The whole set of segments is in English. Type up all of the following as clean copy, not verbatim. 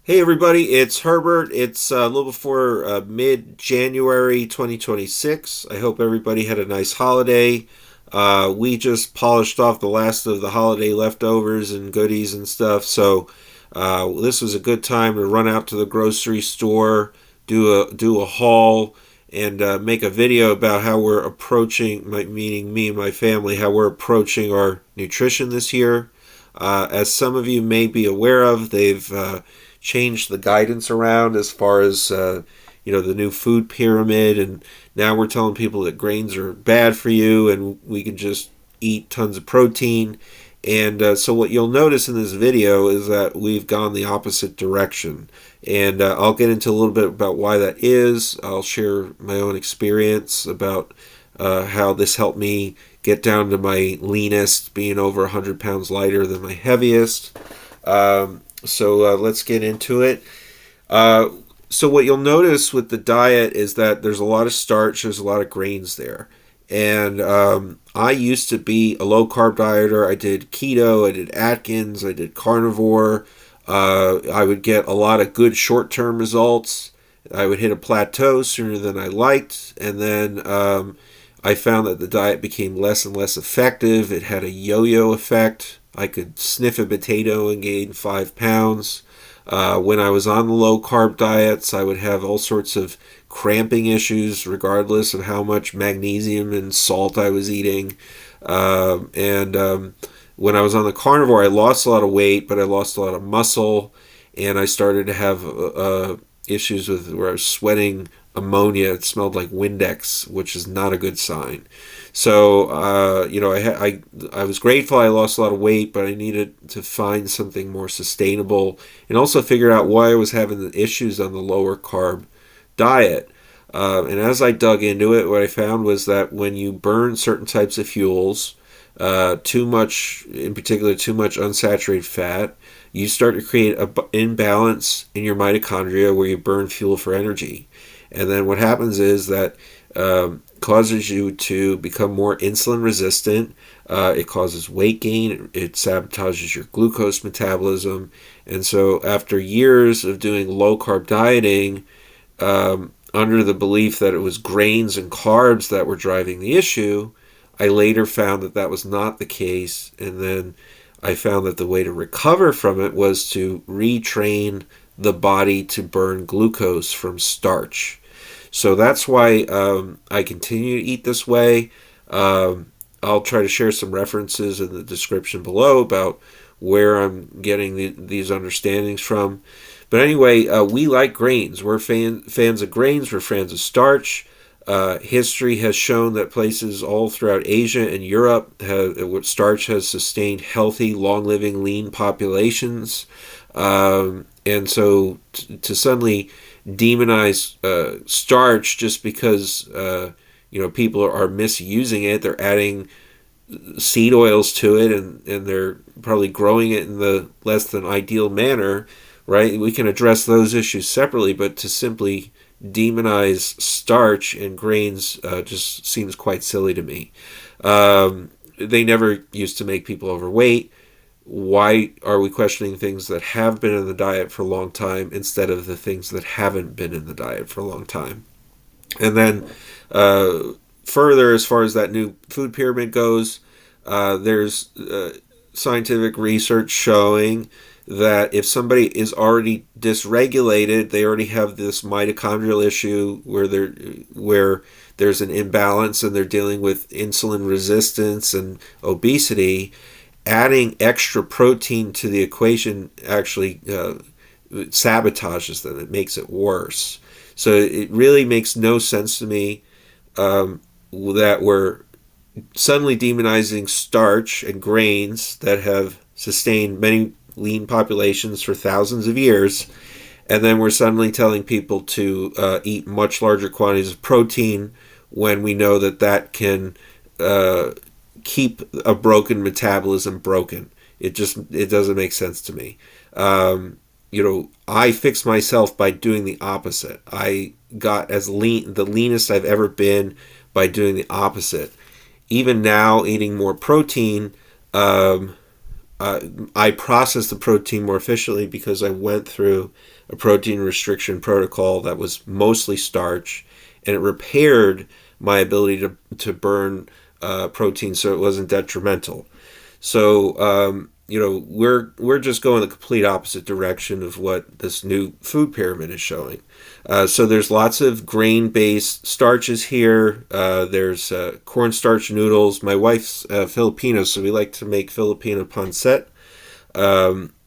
Hey everybody, it's Herbert. It's a little before mid-January 2026. I hope everybody had a nice holiday. We just polished off the last of the holiday leftovers and goodies and stuff, so this was a good time to run out to the grocery store, do a haul, and make a video about how we're approaching, meaning me and my family, how we're approaching our nutrition this year. As some of you may be aware of, they've changed the guidance around as far as the new food pyramid, and now we're telling people that grains are bad for you, and we can just eat tons of protein. And so what you'll notice in this video is that we've gone the opposite direction. And I'll get into a little bit about why that is. I'll share my own experience about how this helped me get down to my leanest, being over 100 pounds lighter than my heaviest. So let's get into it. So what you'll notice with the diet is that there's a lot of starch, there's a lot of grains there. And I used to be a low carb dieter. I did keto, I did Atkins, I did carnivore. I would get a lot of good short term results. I would hit a plateau sooner than I liked. And then I found that the diet became less and less effective. It had a yo yo effect. I could sniff a potato and gain 5 pounds. When I was on the low carb diets, I would have all sorts of cramping issues, regardless of how much magnesium and salt I was eating. And when I was on the carnivore, I lost a lot of weight, but I lost a lot of muscle, and I started to have issues with where I was sweating ammonia. It smelled like Windex, which is not a good sign. So, I was grateful I lost a lot of weight, but I needed to find something more sustainable and also figure out why I was having the issues on the lower carb diet. And as I dug into it, what I found was that when you burn certain types of fuels, too much, in particular, too much unsaturated fat, you start to create an imbalance in your mitochondria where you burn fuel for energy. And then what happens is that causes you to become more insulin resistant. It causes weight gain. It sabotages your glucose metabolism. And so after years of doing low carb dieting, under the belief that it was grains and carbs that were driving the issue, I later found that that was not the case. And then I found that the way to recover from it was to retrain the body to burn glucose from starch. So that's why I continue to eat this way. I'll try to share some references in the description below about where I'm getting these understandings from. But anyway, we like grains. We're fans of grains. We're fans of starch. History has shown that places all throughout Asia and Europe, starch has sustained healthy, long-living, lean populations. And so to suddenly demonize starch just because people are misusing it, they're adding seed oils to it, and they're probably growing it in the less than ideal manner, right? We can address those issues separately, but to simply demonize starch and grains just seems quite silly to me. They never used to make people overweight. Why are we questioning things that have been in the diet for a long time instead of the things that haven't been in the diet for a long time? And then further, as far as that new food pyramid goes, there's scientific research showing that if somebody is already dysregulated, they already have this mitochondrial issue where there's an imbalance and they're dealing with insulin resistance and obesity. Adding extra protein to the equation actually sabotages them. It makes it worse. So it really makes no sense to me that we're suddenly demonizing starch and grains that have sustained many lean populations for thousands of years, and then we're suddenly telling people to eat much larger quantities of protein when we know that that can keep a broken metabolism broken. It doesn't make sense to me. I fixed myself by doing the opposite. I got the leanest I've ever been by doing the opposite. Even now, eating more protein, I process the protein more efficiently because I went through a protein restriction protocol that was mostly starch, and it repaired my ability to burn protein so it wasn't detrimental. So we're just going the complete opposite direction of what this new food pyramid is showing. So there's lots of grain-based starches here. There's cornstarch noodles. My wife's Filipino, so we like to make Filipino pancit.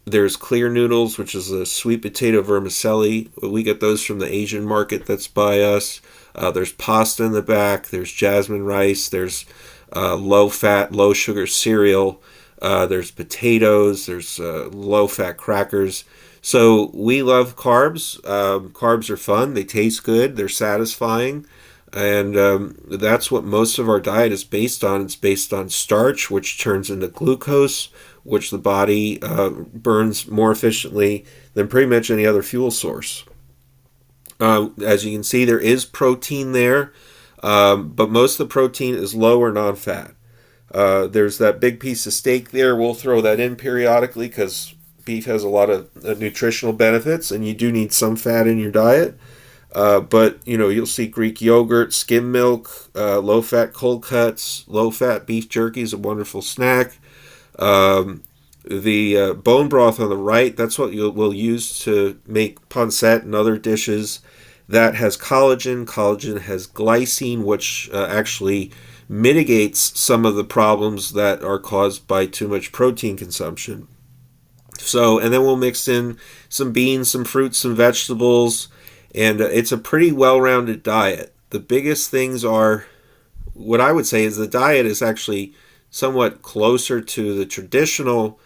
There's clear noodles, which is a sweet potato vermicelli. We get those from the Asian market that's by us. There's pasta in the back. There's jasmine rice. There's low-fat, low-sugar cereal. There's potatoes. There's low-fat crackers. So we love carbs. Carbs are fun. They taste good. They're satisfying. And that's what most of our diet is based on. It's based on starch, which turns into glucose, which the body burns more efficiently than pretty much any other fuel source. As you can see, there is protein there, but most of the protein is low or non-fat. There's that big piece of steak there. We'll throw that in periodically because beef has a lot of nutritional benefits, and you do need some fat in your diet. But you'll see Greek yogurt, skim milk, low-fat cold cuts, low-fat beef jerky is a wonderful snack. The bone broth on the right, that's what we'll use to make pancit and other dishes. That has collagen. Collagen has glycine, which actually mitigates some of the problems that are caused by too much protein consumption. So, and then we'll mix in some beans, some fruits, some vegetables, and it's a pretty well-rounded diet. The biggest things are, what I would say is the diet is actually somewhat closer to the traditional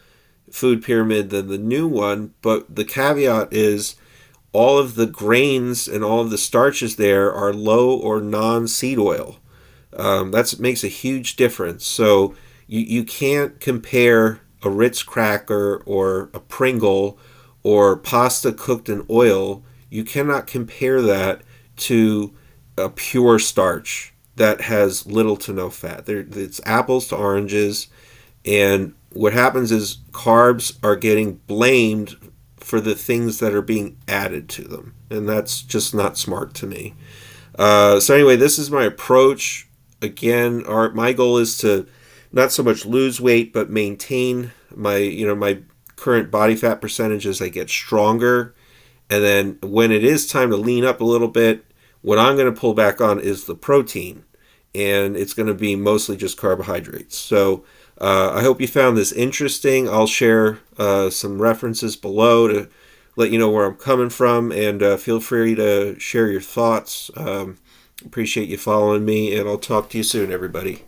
food pyramid than the new one, but the caveat is all of the grains and all of the starches there are low or non-seed oil. That makes a huge difference. So you can't compare a Ritz cracker or a Pringle or pasta cooked in oil. You cannot compare that to a pure starch that has little to no fat. It's apples to oranges, and what happens is carbs are getting blamed for the things that are being added to them, and that's just not smart to me. So anyway, this is my approach. Again, my goal is to not so much lose weight, but maintain my current body fat percentage as I get stronger. And then when it is time to lean up a little bit, what I'm going to pull back on is the protein, and it's going to be mostly just carbohydrates. So I hope you found this interesting. I'll share some references below to let you know where I'm coming from, and feel free to share your thoughts. Appreciate you following me, and I'll talk to you soon, everybody.